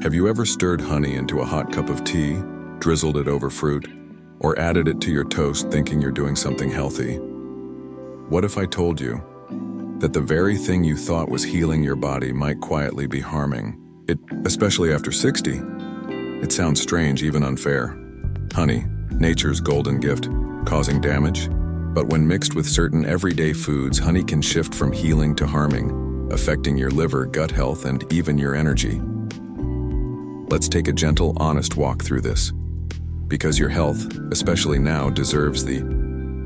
Have you ever stirred honey into a hot cup of tea, drizzled it over fruit, or added it to your toast thinking you're doing something healthy? What if I told you that the very thing you thought was healing your body might quietly be harming it, especially after 60? It sounds strange, even unfair. Honey, nature's golden gift, causing damage? But when mixed with certain everyday foods, honey can shift from healing to harming, affecting your liver, gut health, and even your energy. Let's take a gentle, honest walk through this, because your health, especially now, deserves the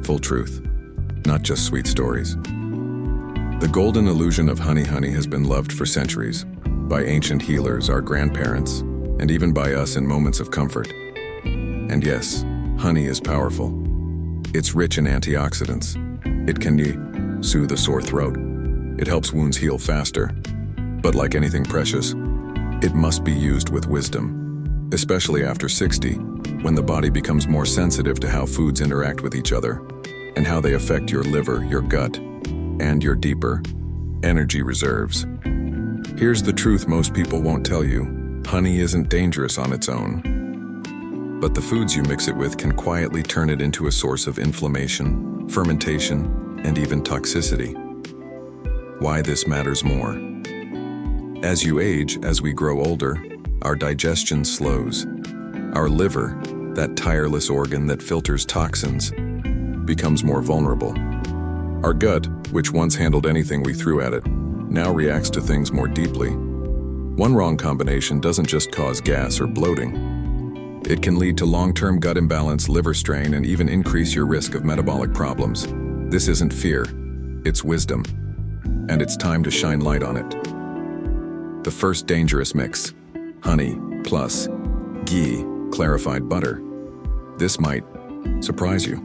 full truth, not just sweet stories. The golden illusion of honey has been loved for centuries, by ancient healers, our grandparents, and even by us in moments of comfort. And yes, honey is powerful. It's rich in antioxidants. It can soothe a sore throat. It helps wounds heal faster. But like anything precious, it must be used with wisdom, especially after 60, when the body becomes more sensitive to how foods interact with each other, and how they affect your liver, your gut, and your deeper energy reserves. Here's the truth most people won't tell you. Honey isn't dangerous on its own, but the foods you mix it with can quietly turn it into a source of inflammation, fermentation, and even toxicity. Why this matters more. As you age, as we grow older, our digestion slows. Our liver, that tireless organ that filters toxins, becomes more vulnerable. Our gut, which once handled anything we threw at it, now reacts to things more deeply. One wrong combination doesn't just cause gas or bloating. It can lead to long-term gut imbalance, liver strain, and even increase your risk of metabolic problems. This isn't fear, it's wisdom, and it's time to shine light on it. The first dangerous mix, honey plus ghee, clarified butter. This might surprise you.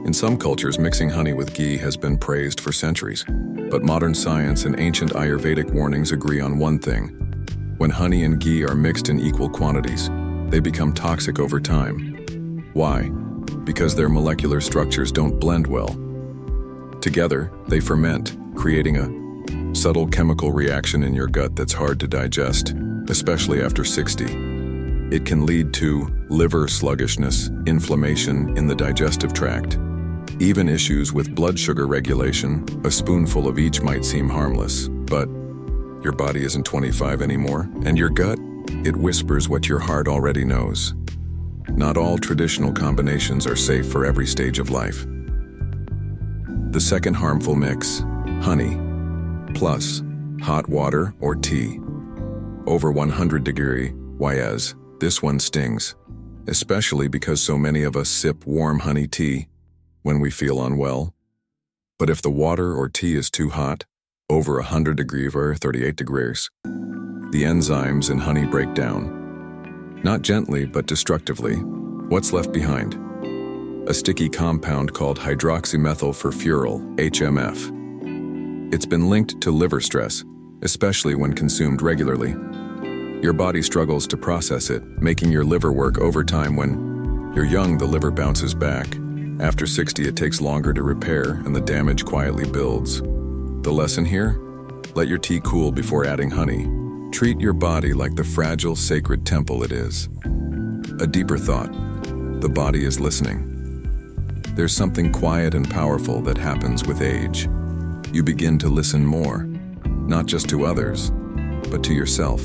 In some cultures, mixing honey with ghee has been praised for centuries, but modern science and ancient Ayurvedic warnings agree on one thing. When honey and ghee are mixed in equal quantities, they become toxic over time. Why? Because their molecular structures don't blend well. Together, they ferment, creating a subtle chemical reaction in your gut that's hard to digest, especially after 60. It can lead to liver sluggishness, inflammation in the digestive tract, even issues with blood sugar regulation. A spoonful of each might seem harmless, but your body isn't 25 anymore, and your gut, it whispers what your heart already knows. Not all traditional combinations are safe for every stage of life. The second harmful mix, honey plus hot water or tea. Over 100 degree YS. This one stings, especially because so many of us sip warm honey tea when we feel unwell. But if the water or tea is too hot, over 100 degrees or 38 degrees, the enzymes in honey break down. Not gently, but destructively. What's left behind? A sticky compound called hydroxymethylfurfuryl, HMF. It's been linked to liver stress, especially when consumed regularly. Your body struggles to process it, making your liver work overtime. When you're young, the liver bounces back. After 60, it takes longer to repair, and the damage quietly builds. The lesson here? Let your tea cool before adding honey. Treat your body like the fragile, sacred temple it is. A deeper thought. The body is listening. There's something quiet and powerful that happens with age. You begin to listen more, not just to others, but to yourself.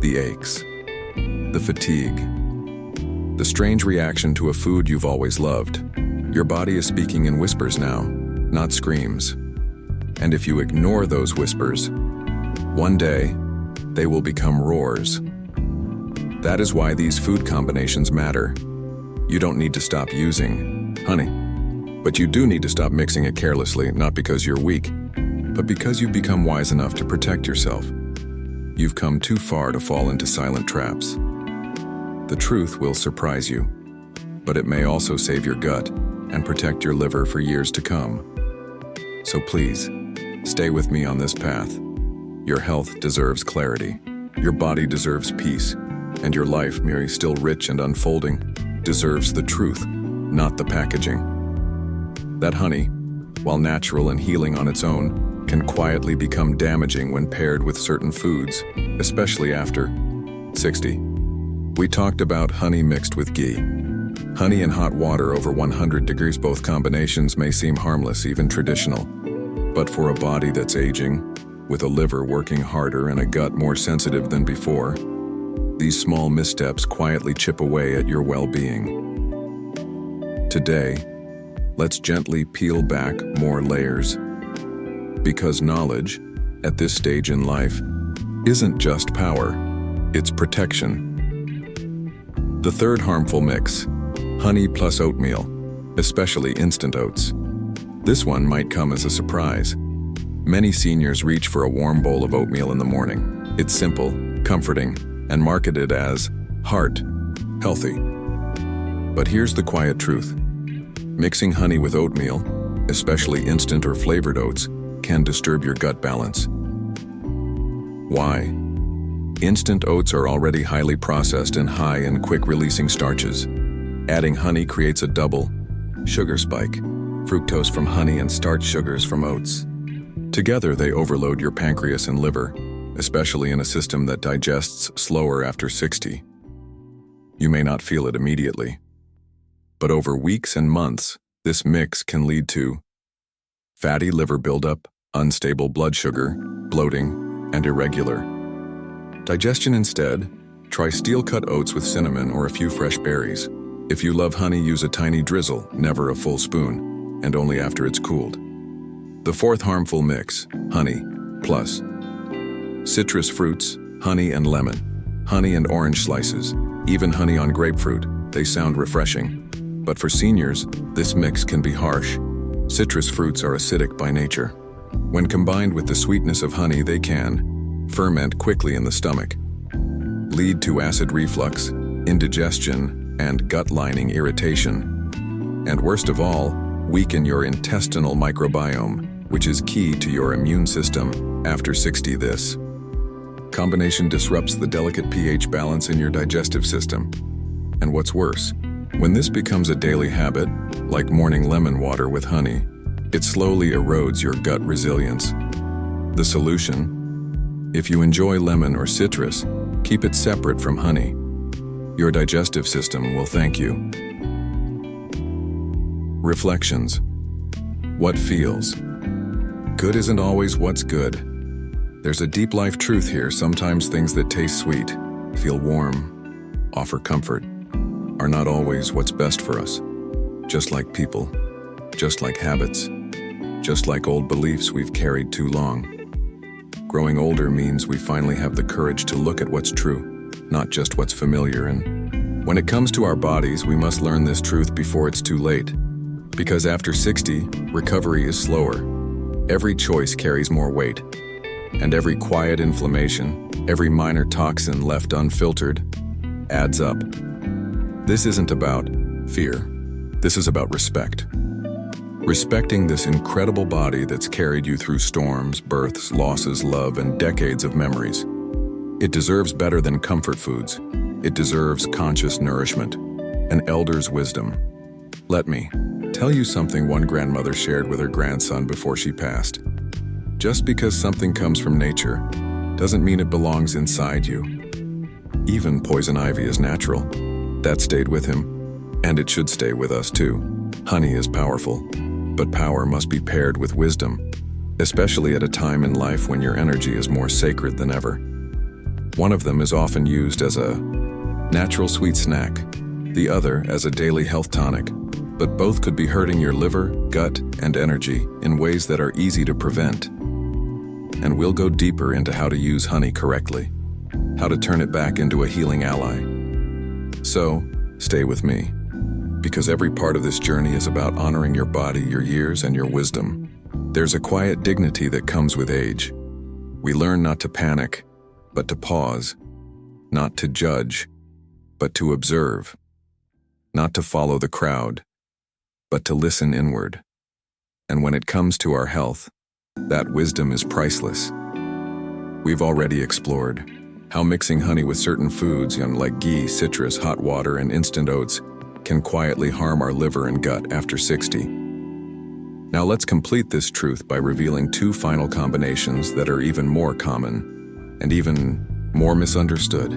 The aches, the fatigue, the strange reaction to a food you've always loved. Your body is speaking in whispers now, not screams. And if you ignore those whispers, one day, they will become roars. That is why these food combinations matter. You don't need to stop using honey, but you do need to stop mixing it carelessly, not because you're weak, but because you've become wise enough to protect yourself. You've come too far to fall into silent traps. The truth will surprise you, but it may also save your gut and protect your liver for years to come. So please, stay with me on this path. Your health deserves clarity. Your body deserves peace. And your life, Mary, still rich and unfolding, deserves the truth, not the packaging. That honey, while natural and healing on its own, can quietly become damaging when paired with certain foods, especially after 60. We talked about honey mixed with ghee. Honey and hot water over 100 degrees, both combinations may seem harmless, even traditional. But for a body that's aging, with a liver working harder and a gut more sensitive than before, these small missteps quietly chip away at your well-being. Today, let's gently peel back more layers. Because knowledge, at this stage in life, isn't just power, it's protection. The third harmful mix, honey plus oatmeal, especially instant oats. This one might come as a surprise. Many seniors reach for a warm bowl of oatmeal in the morning. It's simple, comforting, and marketed as heart healthy. But here's the quiet truth. Mixing honey with oatmeal, especially instant or flavored oats, can disturb your gut balance. Why? Instant oats are already highly processed and high in quick-releasing starches. Adding honey creates a double sugar spike, fructose from honey and starch sugars from oats. Together, they overload your pancreas and liver, especially in a system that digests slower after 60. You may not feel it immediately, but over weeks and months, this mix can lead to fatty liver buildup, unstable blood sugar, bloating, and irregular digestion. Instead, try steel-cut oats with cinnamon or a few fresh berries. If you love honey, use a tiny drizzle, never a full spoon, and only after it's cooled. The fourth harmful mix, honey plus citrus fruits, honey and lemon, honey and orange slices, even honey on grapefruit. They sound refreshing. But for seniors, this mix can be harsh. Citrus fruits are acidic by nature. When combined with the sweetness of honey, they can ferment quickly in the stomach, lead to acid reflux, indigestion, and gut lining irritation. And worst of all, weaken your intestinal microbiome, which is key to your immune system after 60. This combination disrupts the delicate pH balance in your digestive system. And what's worse, when this becomes a daily habit, like morning lemon water with honey, it slowly erodes your gut resilience. The solution? If you enjoy lemon or citrus, keep it separate from honey. Your digestive system will thank you. Reflections. What feels good isn't always what's good. There's a deep life truth here. Sometimes things that taste sweet, feel warm, offer comfort, are not always what's best for us. Just like people, just like habits, just like old beliefs we've carried too long. Growing older means we finally have the courage to look at what's true, not just what's familiar. And when it comes to our bodies, we must learn this truth before it's too late. Because after 60, recovery is slower. Every choice carries more weight. And every quiet inflammation, every minor toxin left unfiltered, adds up. This isn't about fear. This is about respect. Respecting this incredible body that's carried you through storms, births, losses, love, and decades of memories. It deserves better than comfort foods. It deserves conscious nourishment, an elder's wisdom. Let me tell you something one grandmother shared with her grandson before she passed. Just because something comes from nature doesn't mean it belongs inside you. Even poison ivy is natural. That stayed with him, and it should stay with us too. Honey is powerful, but power must be paired with wisdom, especially at a time in life when your energy is more sacred than ever. One of them is often used as a natural sweet snack, the other as a daily health tonic, but both could be hurting your liver, gut, and energy in ways that are easy to prevent. And we'll go deeper into how to use honey correctly, how to turn it back into a healing ally. So, stay with me, because every part of this journey is about honoring your body, your years, and your wisdom. There's a quiet dignity that comes with age. We learn not to panic, but to pause, not to judge, but to observe, not to follow the crowd, but to listen inward. And when it comes to our health, that wisdom is priceless. We've already explored how mixing honey with certain foods, like ghee, citrus, hot water, and instant oats, can quietly harm our liver and gut after 60. Now let's complete this truth by revealing two final combinations that are even more common and even more misunderstood.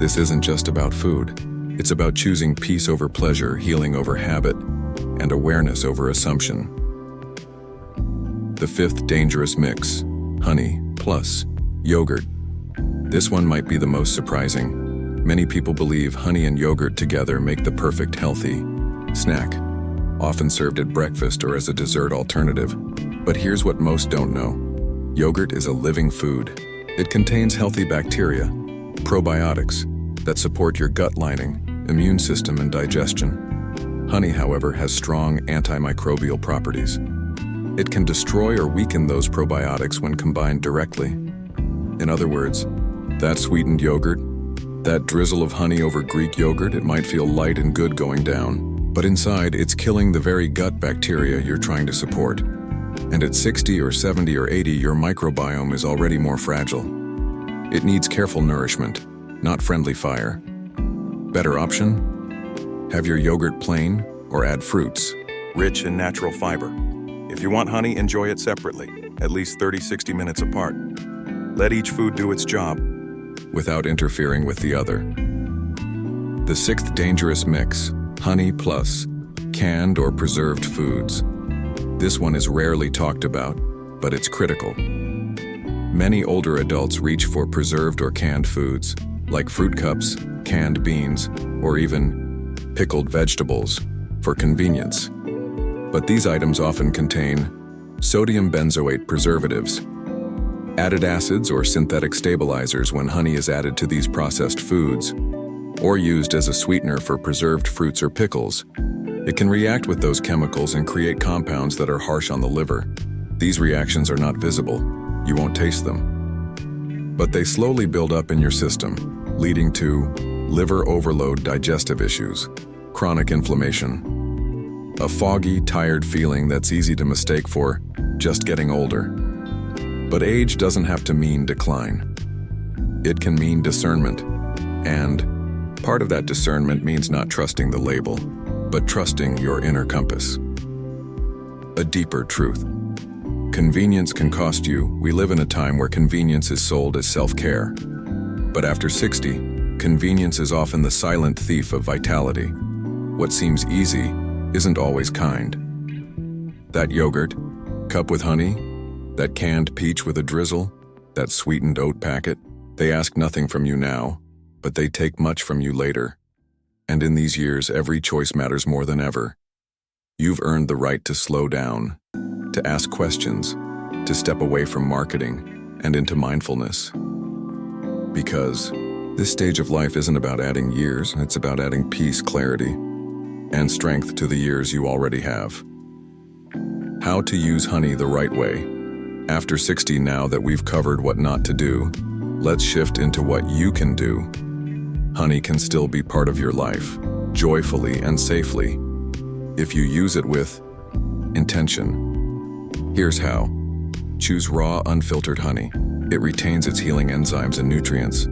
This isn't just about food. It's about choosing peace over pleasure, healing over habit, and awareness over assumption. The fifth dangerous mix: honey plus yogurt. This one might be the most surprising. Many people believe honey and yogurt together make the perfect healthy snack, often served at breakfast or as a dessert alternative. But here's what most don't know. Yogurt is a living food. It contains healthy bacteria, probiotics, that support your gut lining, immune system, and digestion. Honey, however, has strong antimicrobial properties. It can destroy or weaken those probiotics when combined directly. In other words, that sweetened yogurt, that drizzle of honey over Greek yogurt, it might feel light and good going down, but inside it's killing the very gut bacteria you're trying to support. And at 60 or 70 or 80, your microbiome is already more fragile. It needs careful nourishment, not friendly fire. Better option? Have your yogurt plain or add fruits, rich in natural fiber. If you want honey, enjoy it separately, at least 30-60 minutes apart. Let each food do its job without interfering with the other. The sixth dangerous mix: honey plus canned or preserved foods. This one is rarely talked about, but it's critical. Many older adults reach for preserved or canned foods, like fruit cups, canned beans, or even pickled vegetables, for convenience. But these items often contain sodium benzoate preservatives, added acids or synthetic stabilizers when honey is added to these processed foods, or used as a sweetener for preserved fruits or pickles. It can react with those chemicals and create compounds that are harsh on the liver. These reactions are not visible. You won't taste them. But they slowly build up in your system, leading to liver overload, digestive issues, chronic inflammation, a foggy, tired feeling that's easy to mistake for just getting older. But age doesn't have to mean decline. It can mean discernment. And part of that discernment means not trusting the label, but trusting your inner compass. A deeper truth. Convenience can cost you. We live in a time where convenience is sold as self-care. But after 60, convenience is often the silent thief of vitality. What seems easy isn't always kind. That yogurt, cup with honey, that canned peach with a drizzle, that sweetened oat packet, they ask nothing from you now, but they take much from you later. And in these years, every choice matters more than ever. You've earned the right to slow down, to ask questions, to step away from marketing and into mindfulness. Because this stage of life isn't about adding years, it's about adding peace, clarity, and strength to the years you already have. How to use honey the right way. After 60, now that we've covered what not to do, let's shift into what you can do. Honey can still be part of your life, joyfully and safely, if you use it with intention. Here's how. Choose raw, unfiltered honey. It retains its healing enzymes and nutrients.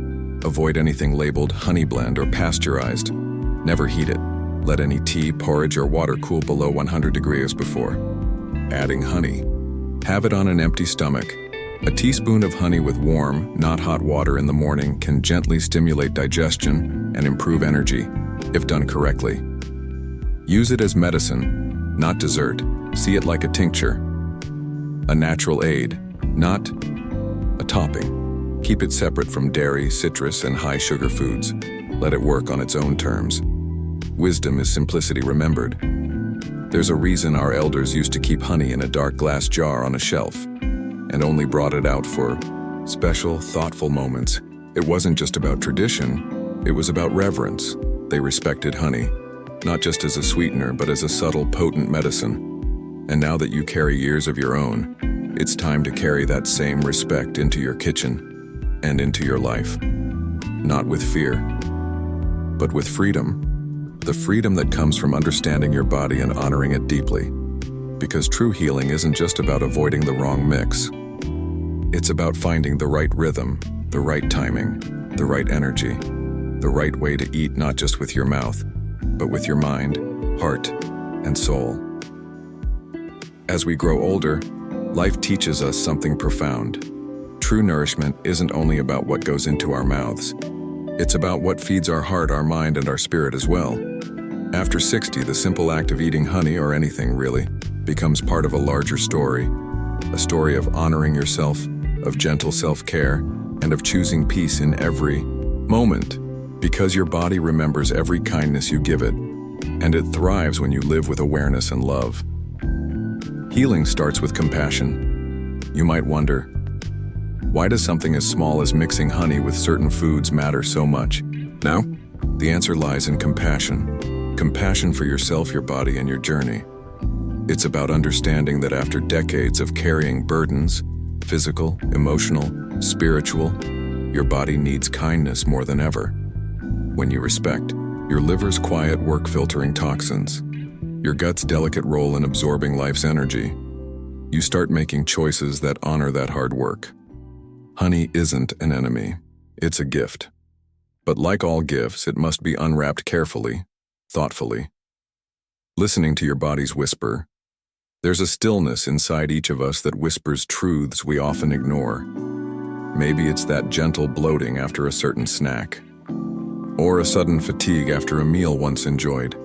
Avoid anything labeled honey blend or pasteurized. Never heat it. Let any tea, porridge, or water cool below 100 degrees before adding honey. Have it on an empty stomach. A teaspoon of honey with warm, not hot water in the morning can gently stimulate digestion and improve energy, if done correctly. Use it as medicine, not dessert. See it like a tincture, a natural aid, not a topping. Keep it separate from dairy, citrus, and high-sugar foods. Let it work on its own terms. Wisdom is simplicity remembered. There's a reason our elders used to keep honey in a dark glass jar on a shelf, and only brought it out for special, thoughtful moments. It wasn't just about tradition, it was about reverence. They respected honey, not just as a sweetener, but as a subtle, potent medicine. And now that you carry years of your own, it's time to carry that same respect into your kitchen and into your life. Not with fear, but with freedom. The freedom that comes from understanding your body and honoring it deeply. Because true healing isn't just about avoiding the wrong mix. It's about finding the right rhythm, the right timing, the right energy, the right way to eat, not just with your mouth, but with your mind, heart, and soul. As we grow older, life teaches us something profound. True nourishment isn't only about what goes into our mouths. It's about what feeds our heart, our mind, and our spirit as well. After 60, the simple act of eating honey, or anything really, becomes part of a larger story. A story of honoring yourself, of gentle self-care, and of choosing peace in every moment. Because your body remembers every kindness you give it, and it thrives when you live with awareness and love. Healing starts with compassion. You might wonder, why does something as small as mixing honey with certain foods matter so much? Now, the answer lies in compassion. Compassion for yourself, your body, and your journey. It's about understanding that after decades of carrying burdens, physical, emotional, spiritual, your body needs kindness more than ever. When you respect your liver's quiet work filtering toxins, your gut's delicate role in absorbing life's energy, you start making choices that honor that hard work. Honey isn't an enemy, it's a gift. But like all gifts, it must be unwrapped carefully, thoughtfully. Listening to your body's whisper, there's a stillness inside each of us that whispers truths we often ignore. Maybe it's that gentle bloating after a certain snack, or a sudden fatigue after a meal once enjoyed.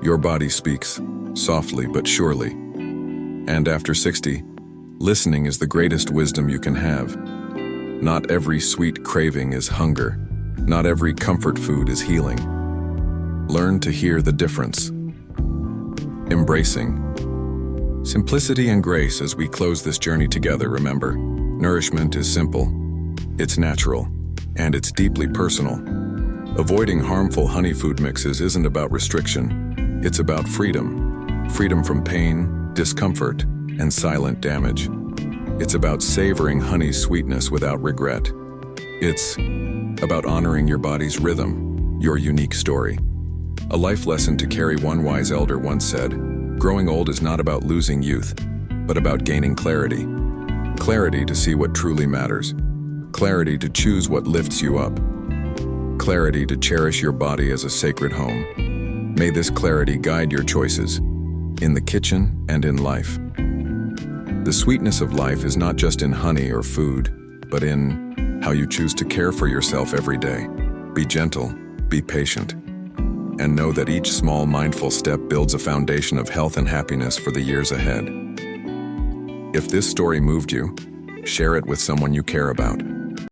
Your body speaks, softly but surely. And after 60, listening is the greatest wisdom you can have. Not every sweet craving is hunger. Not every comfort food is healing. Learn to hear the difference. Embracing simplicity and grace as we close this journey together. Remember, nourishment is simple, it's natural, and it's deeply personal. Avoiding harmful honey food mixes isn't about restriction, it's about freedom. Freedom from pain, discomfort, and silent damage. It's about savoring honey's sweetness without regret. It's about honoring your body's rhythm, your unique story. A life lesson to carry. One wise elder once said, "Growing old is not about losing youth, but about gaining clarity. Clarity to see what truly matters. Clarity to choose what lifts you up. Clarity to cherish your body as a sacred home. May this clarity guide your choices, in the kitchen and in life." The sweetness of life is not just in honey or food, but in how you choose to care for yourself every day. Be gentle, be patient, and know that each small mindful step builds a foundation of health and happiness for the years ahead. If this story moved you, share it with someone you care about.